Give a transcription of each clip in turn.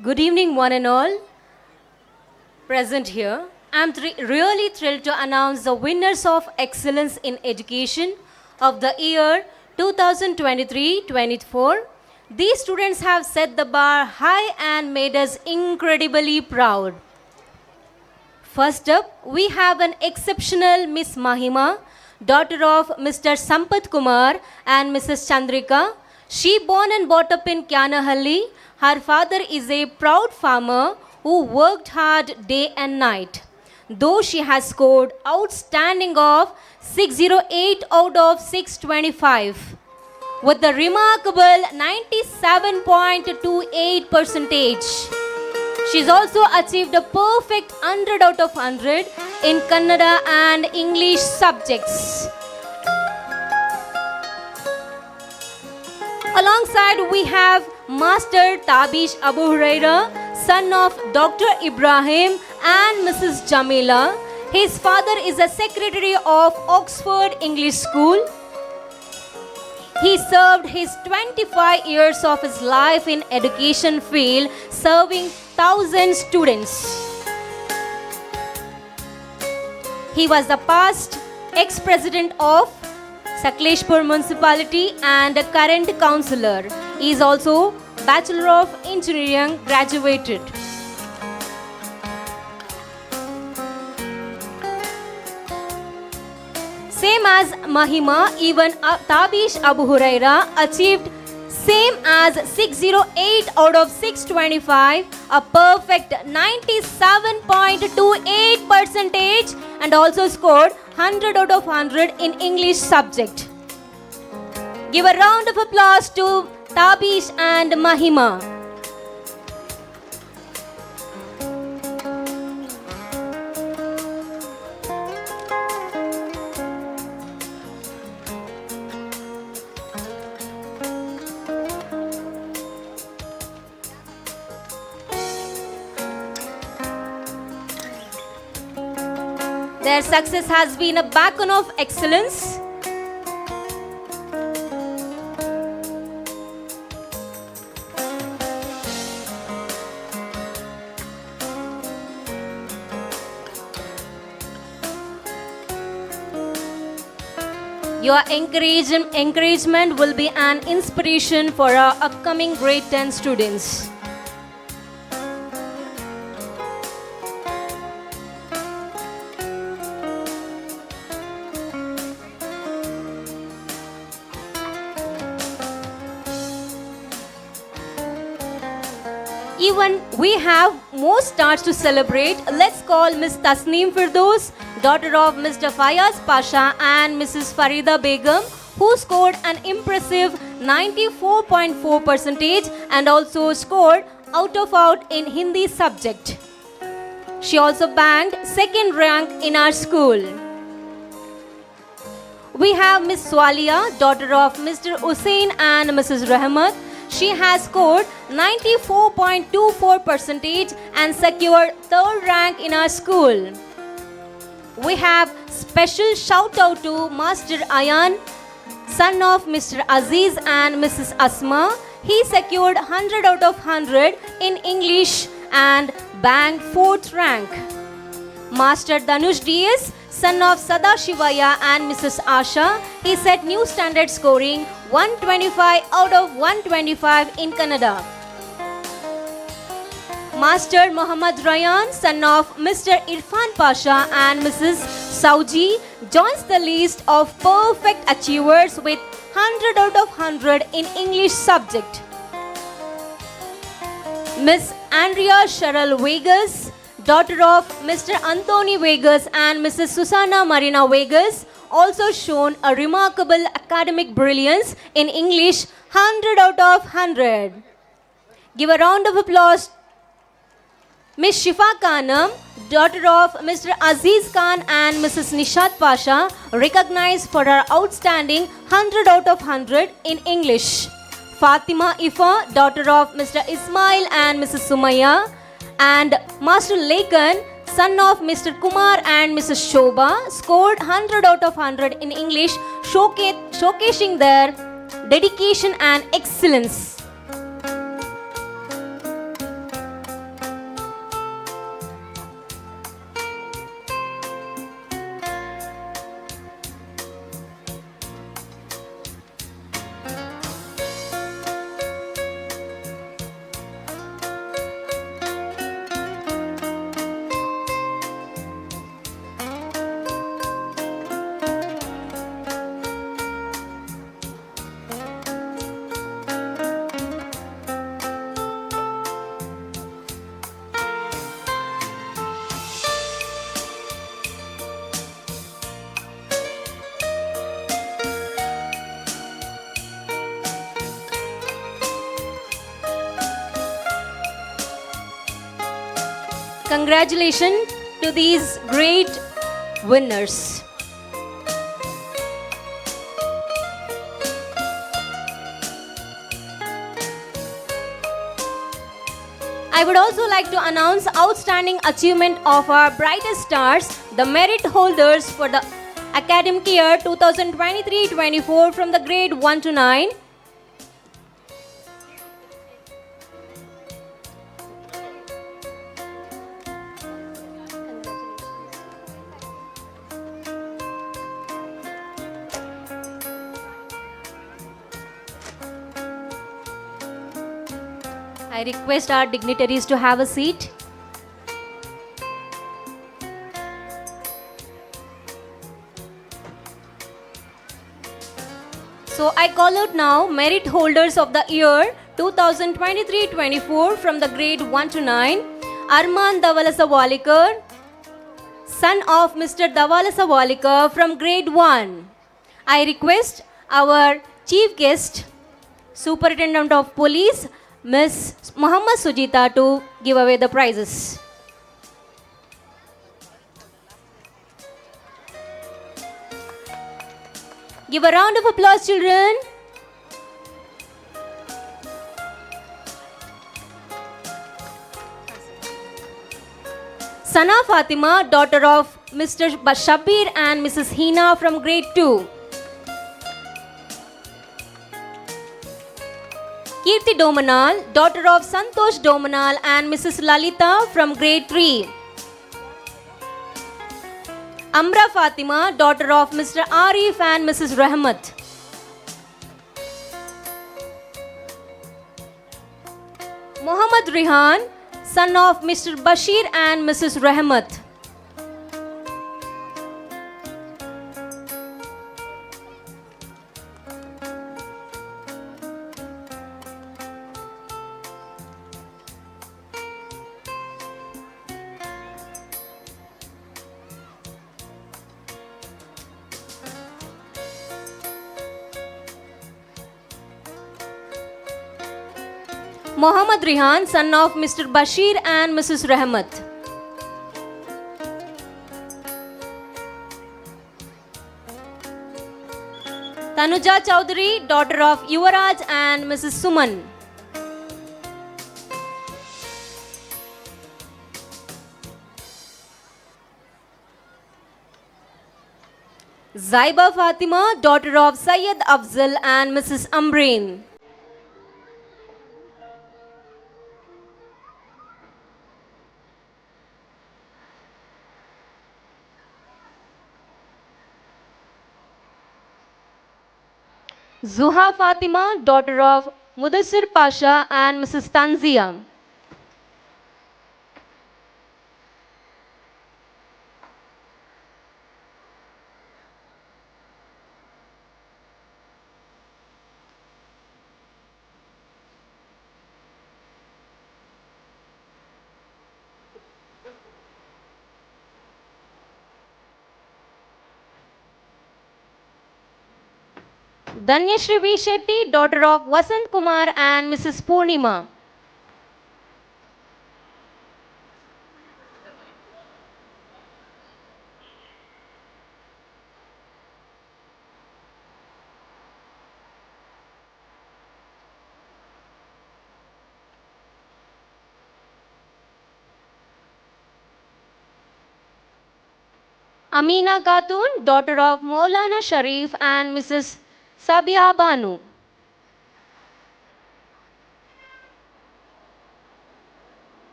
Good evening, one and all present here. I'm really thrilled to announce the winners of Excellence in Education of the year 2023-24. These students have set the bar high and made us incredibly proud. First up, we have an exceptional Miss Mahima, daughter of Mr. Sampath Kumar and Mrs. Chandrika. She born and brought up in Kyanahalli. Her father is a proud farmer who worked hard day and night. Though she has scored outstanding of 608 out of 625 with the remarkable 97.28 percentage. She's also achieved a perfect 100 out of 100 in Kannada and English subjects. Alongside we have Master Tabish Abu Huraira, son of Dr. Ibrahim and Mrs. Jamila. His father is a secretary of Oxford English School. He served his 25 years of his life in education field, serving 1,000 students. He was the past ex-president of Sakleshpur Municipality and a current councillor. He is also Bachelor of Engineering graduated. Same as Mahima, even Tabish Abu Huraira achieved same as 608 out of 625, a perfect 97.28 percentage, and also scored 100 out of 100 in English subject. Give a round of applause to Tabish and Mahima. Their success has been a beacon of excellence. Your encouragement will be an inspiration for our upcoming grade 10 students. Even we have more stars to celebrate. Let's call Miss Tasneem Firdos, daughter of Mr. Fayaz Pasha and Mrs. Farida Begum, who scored an impressive 94.4 percentage and also scored out in Hindi subject. She also bagged second rank in our school. We have Miss Swalia, daughter of Mr. Hussain and Mrs. Rahmat. She has scored 94.24 percentage and secured third rank in our school. We have special shout out to Master Ayan, son of Mr. Aziz and Mrs. Asma. He secured 100 out of 100 in English and bagged fourth rank. Master Danush DS, son of Sadashivaya and Mrs. Asha, he set new standard scoring 125 out of 125 in Kannada. Master Muhammad Rayan, son of Mr. Irfan Pasha and Mrs. Sauji, joins the list of perfect achievers with 100 out of 100 in English subject. Miss Andrea Cheryl Vegas, daughter of Mr. Anthony Vegas and Mrs. Susana Marina Vegas, also shown a remarkable academic brilliance in English, 100 out of 100. Give a round of applause. Miss Shifa Khanam, daughter of Mr. Aziz Khan and Mrs. Nishat Pasha, recognized for her outstanding 100 out of 100 in English. Fatima Ifa, daughter of Mr. Ismail and Mrs. Sumaya, and Master Lakan, son of Mr. Kumar and Mrs. Shobha, scored 100 out of 100 in English, showcasing their dedication and excellence. Congratulations to these great winners. I would also like to announce outstanding achievement of our brightest stars, the merit holders for the academic year 2023-24 from the grade 1 to 9. I request our dignitaries to have a seat. So I call out now merit holders of the year 2023-24 from the grade 1 to 9. Arman Davalasa Walikar, son of Mr. Davalasa Walikar from grade 1. I request our chief guest, Superintendent of Police, Ms. Muhammad Sujita, to give away the prizes. Give a round of applause, children. Sana Fatima, daughter of Mr. Shabir and Mrs. Hina from grade 2. Kirti Domanal, daughter of Santosh Domanal and Mrs. Lalita from grade 3. Amra Fatima, daughter of Mr. Arif and Mrs. Rahmat. Muhammad Rihan, son of Mr. Bashir and Mrs. Rahmat. Muhammad Rihan, son of Mr. Bashir and Mrs. Rahmat. Tanuja Chowdhury, daughter of Yuvaraj and Mrs. Suman. Zaiba Fatima, daughter of Syed Afzal and Mrs. Ambreen. Zuha Fatima, daughter of Mudassir Pasha and Mrs. Tanzia. Danyashri V. Shetty, daughter of Vasant Kumar and Mrs. Purnima. Amina Khatun, daughter of Maulana Sharif and Mrs. Sabia Banu.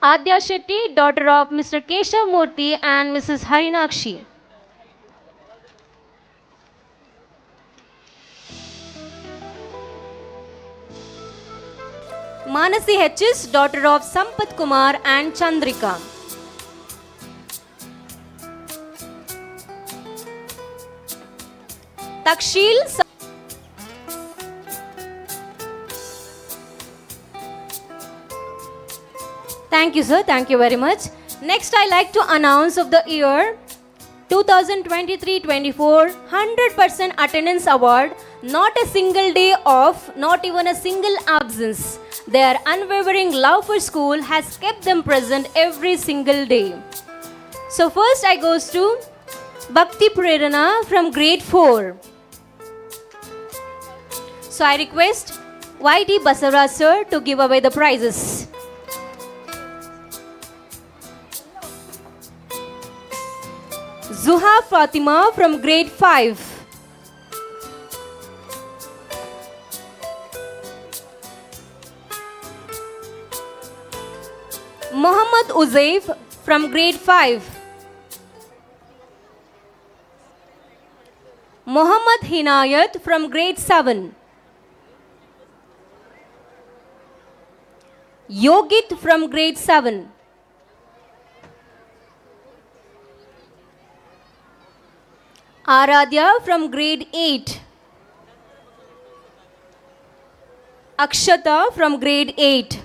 Adya Shetty, daughter of Mr. Keshav Murthy and Mrs. Harinakshi. Manasi H.S., daughter of Sampath Kumar and Chandrika. Takshil. Thank you, sir. Thank you very much. Next, I like to announce of the year 2023-24 100% attendance award, not a single day off, not even a single absence. Their unwavering love for school has kept them present every single day. So first I goes to Bhakti Prerana from grade 4. So I request YD Basaraj sir to give away the prizes. Zuha Fatima from grade 5. Muhammad Uzaif from grade 5. Muhammad Hinayat from grade 7. Yogit from grade 7. Aradhya from grade 8. Akshata from grade 8.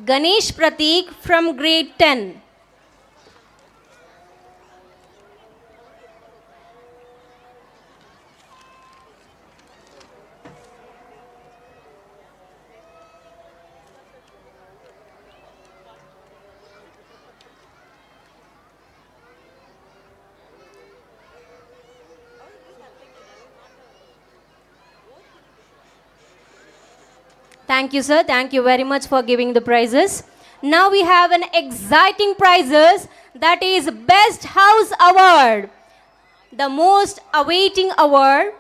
Ganesh Pratik from grade 10. Thank you, sir. Thank you very much for giving the prizes. Now we have an exciting prizes, that is Best House Award, the most awaiting award.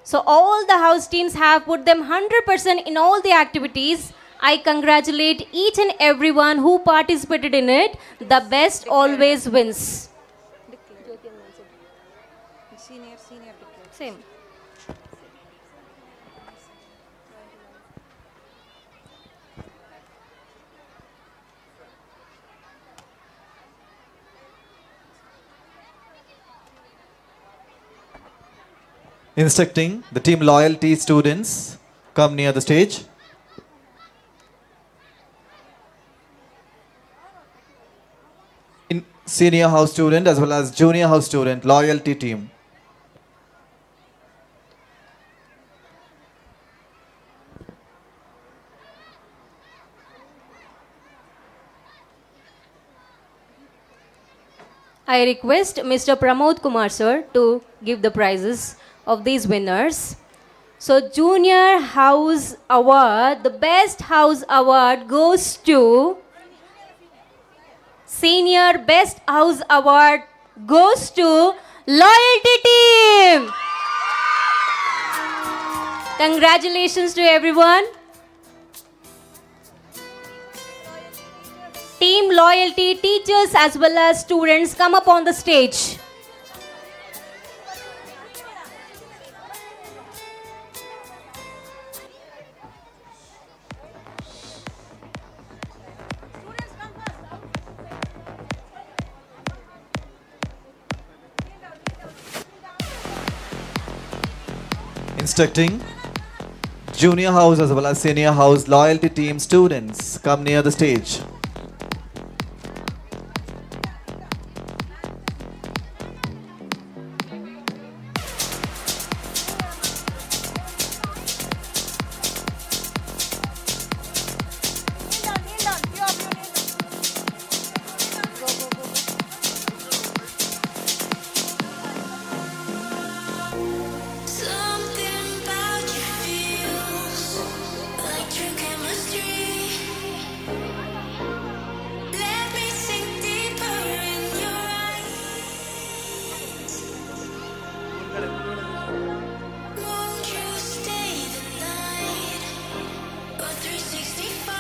So all the house teams have put them 100% in all the activities. I congratulate each and everyone who participated in it. The best always wins. Same. Instructing the team loyalty students, come near the stage. In senior house student as well as junior house student, loyalty team. I request Mr. Pramod Kumar sir to give the prizes of these winners. So Junior House Award, the Best House Award goes to Senior Best House Award goes to Loyalty Team. Congratulations to everyone. Team Loyalty teachers as well as students, come up on the stage. Instructing junior house as well as senior house loyalty team students, come near the stage.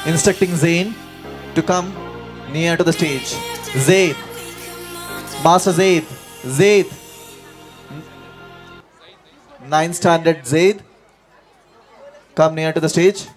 Instructing Zain to come near to the stage. Zaid, Master Zaid, Zaid, 9th standard Zaid, come near to the stage.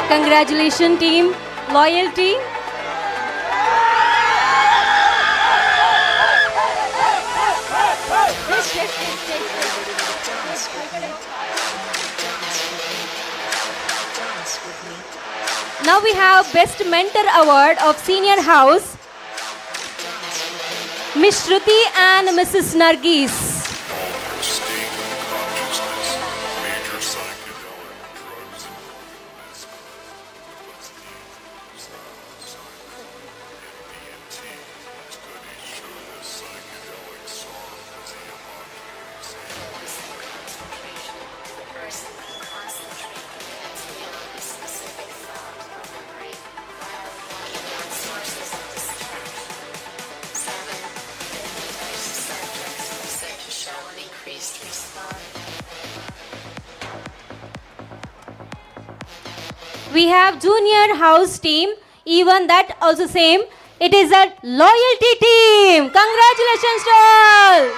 Congratulations, team. Loyalty. Now we have Best Mentor Award of Senior House, Miss Shruti and Mrs. Nargis. State consciousness, major psychedelic drugs include mescaline, LSD, psilocybin, and DMT. Studies show that psychedelics are physiologically We have Junior House team, even that also same. It is a loyalty team. Congratulations to all.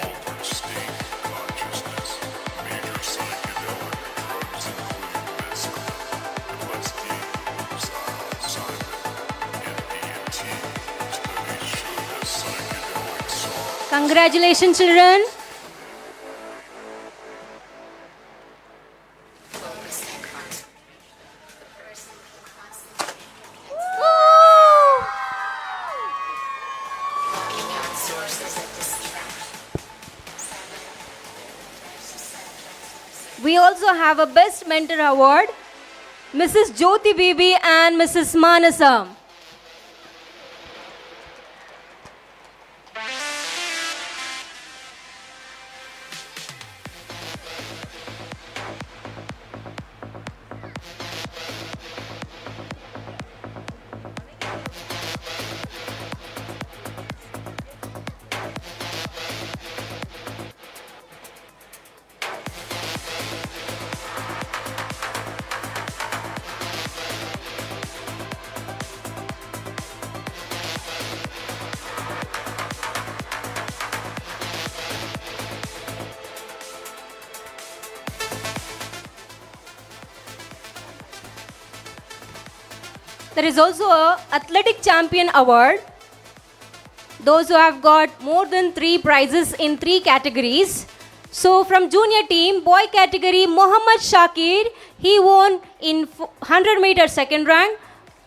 altered state consciousness, major psychedelic drugs include mescaline, LSD, psilocybin, and DMT. Studies show that psychedelics are Congratulations, children. We also have a Best Mentor Award, Mrs. Jyoti Bibi and Mrs. Manasa. There is also a Athletic Champion Award. Those who have got more than 3 prizes in 3 categories. So from junior team, boy category, Mohammad Shakir, he won in 100 meter second rank,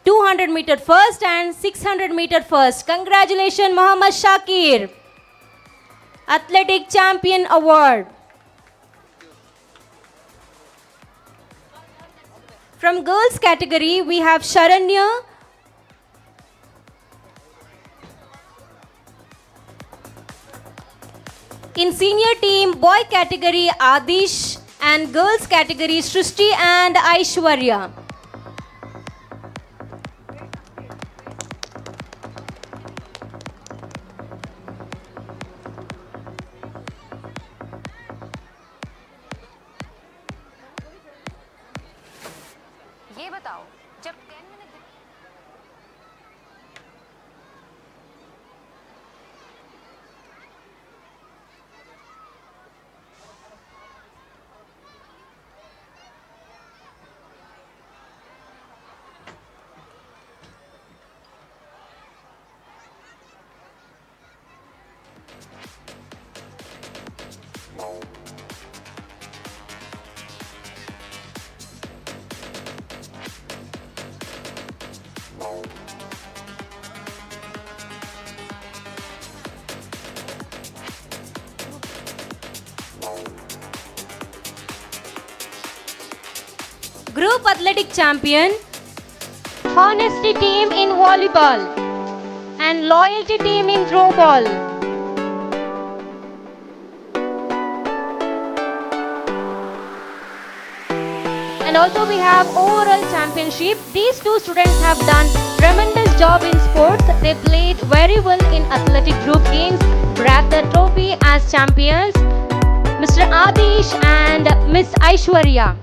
200 meter first and 600 meter first. Congratulations, Mohammad Shakir. Athletic Champion Award. From girls category, we have Sharanya. In senior team, boy category, Adish, and girls category, Srishti and Aishwarya. ये बताओ जब 10 minute Group Athletic Champion, Honesty Team in Volleyball, and Loyalty Team in Throwball. And also we have overall championship. These two students have done tremendous job in sports. They played very well in athletic group games, grabbed the trophy as champions. Mr. Adish and Miss Aishwarya.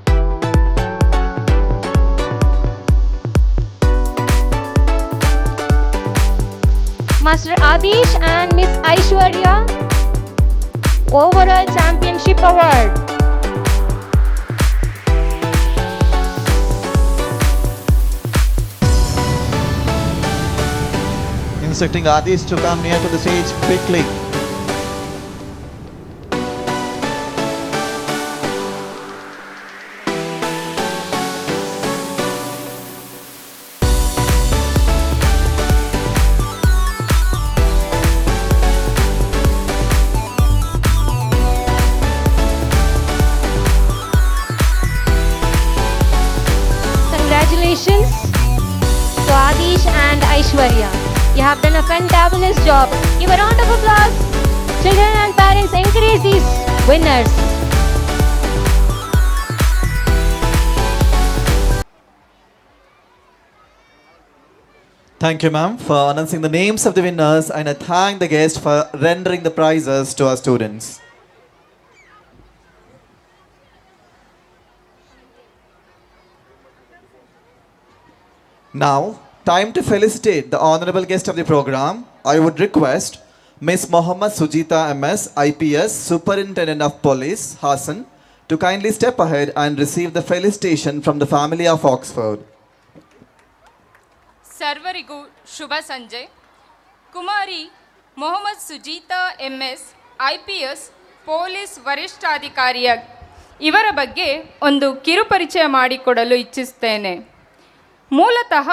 Master Adish and Miss Aishwarya, overall championship award. Instructing Adish to come near to the stage quickly. Congratulations to Adish and Aishwarya. You have done a fantabulous job. Give a round of applause. Children and parents, encourage these winners. Thank you, ma'am, for announcing the names of the winners, and I thank the guests for rendering the prizes to our students. Now, time to felicitate the honorable guest of the program. I would request Miss Mohammad Sujita MS, IPS, Superintendent of Police, Hassan, to kindly step ahead and receive the felicitation from the family of Oxford. ಸರ್ವರಿಗೂ ಶುಭ ಸಂಜೆ. Kumari Mohammed Sujitha MS, IPS, police ವರಿಷ್ಠಾಧಿಕಾರಿಯ ಇವರ ಬಗ್ಗೆ ಒಂದು ಕಿರುಪರಿಚಯ ಮಾಡಿಕೊಡಲು ಇಚ್ಛಿಸುತ್ತೇನೆ. ಮೂಲತಃ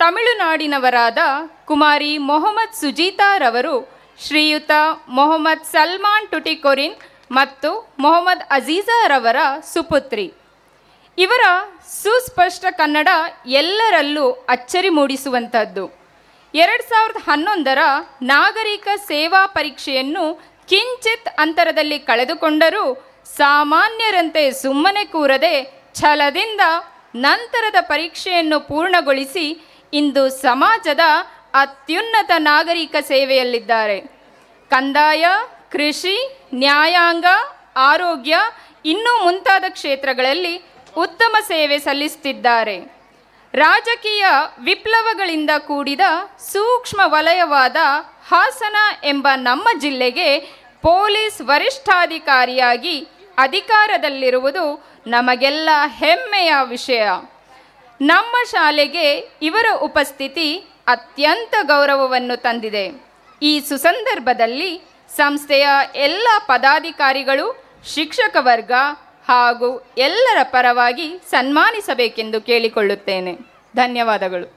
ತಮಿಳುನಾಡಿನವರಾದ ಕುಮಾರಿ ಮೊಹಮ್ಮದ್ ಸುಜೀತಾರವರು ಶ್ರೀಯುತ ಮೊಹಮ್ಮದ್ ಸಲ್ಮಾನ್ ಟುಟಿಕೊರಿನ್ ಮತ್ತು ಮೊಹಮ್ಮದ್ ಅಜೀಜಾರವರ ಸುಪುತ್ರಿ. ಇವರ ಸುಸ್ಪಷ್ಟ ಕನ್ನಡ ಎಲ್ಲರಲ್ಲೂ ಅಚ್ಚರಿ ಮೂಡಿಸುವಂಥದ್ದು. 2011ರ ನಾಗರಿಕ ಸೇವಾ ಪರೀಕ್ಷೆಯನ್ನು ಕಿಂಚಿತ್ ಅಂತರದಲ್ಲಿ ಕಳೆದುಕೊಂಡರೂ ಸಾಮಾನ್ಯರಂತೆ ಸುಮ್ಮನೆ ಕೂರದೆ ಛಲದಿಂದ ನಂತರದ ಪರೀಕ್ಷೆಯನ್ನು ಪೂರ್ಣಗೊಳಿಸಿ ಇಂದು ಸಮಾಜದ ಅತ್ಯುನ್ನತ ನಾಗರಿಕ ಸೇವೆಯಲ್ಲಿದ್ದಾರೆ. ಕಂದಾಯ, ಕೃಷಿ, ನ್ಯಾಯಾಂಗ, ಆರೋಗ್ಯ ಇನ್ನೂ ಮುಂತಾದ ಕ್ಷೇತ್ರಗಳಲ್ಲಿ ಉತ್ತಮ ಸೇವೆ ಸಲ್ಲಿಸುತ್ತಿದ್ದಾರೆ. ರಾಜಕೀಯ ವಿಪ್ಲವಗಳಿಂದ ಕೂಡಿದ ಸೂಕ್ಷ್ಮ ವಲಯವಾದ ಹಾಸನ ಎಂಬ ನಮ್ಮ ಜಿಲ್ಲೆಗೆ ಪೊಲೀಸ್ ವರಿಷ್ಠಾಧಿಕಾರಿಯಾಗಿ ಅಧಿಕಾರದಲ್ಲಿರುವುದು ನಮಗೆಲ್ಲ ಹೆಮ್ಮೆಯ ವಿಷಯ. ನಮ್ಮ ಶಾಲೆಗೆ ಇವರ ಉಪಸ್ಥಿತಿ ಅತ್ಯಂತ ಗೌರವವನ್ನು ತಂದಿದೆ. ಈ ಸುಸಂದರ್ಭದಲ್ಲಿ ಸಂಸ್ಥೆಯ ಎಲ್ಲ ಪದಾಧಿಕಾರಿಗಳು, ಶಿಕ್ಷಕ ವರ್ಗ ಹಾಗೂ ಎಲ್ಲರ ಪರವಾಗಿ ಸನ್ಮಾನಿಸಬೇಕೆಂದು ಕೇಳಿಕೊಳ್ಳುತ್ತೇನೆ. ಧನ್ಯವಾದಗಳು.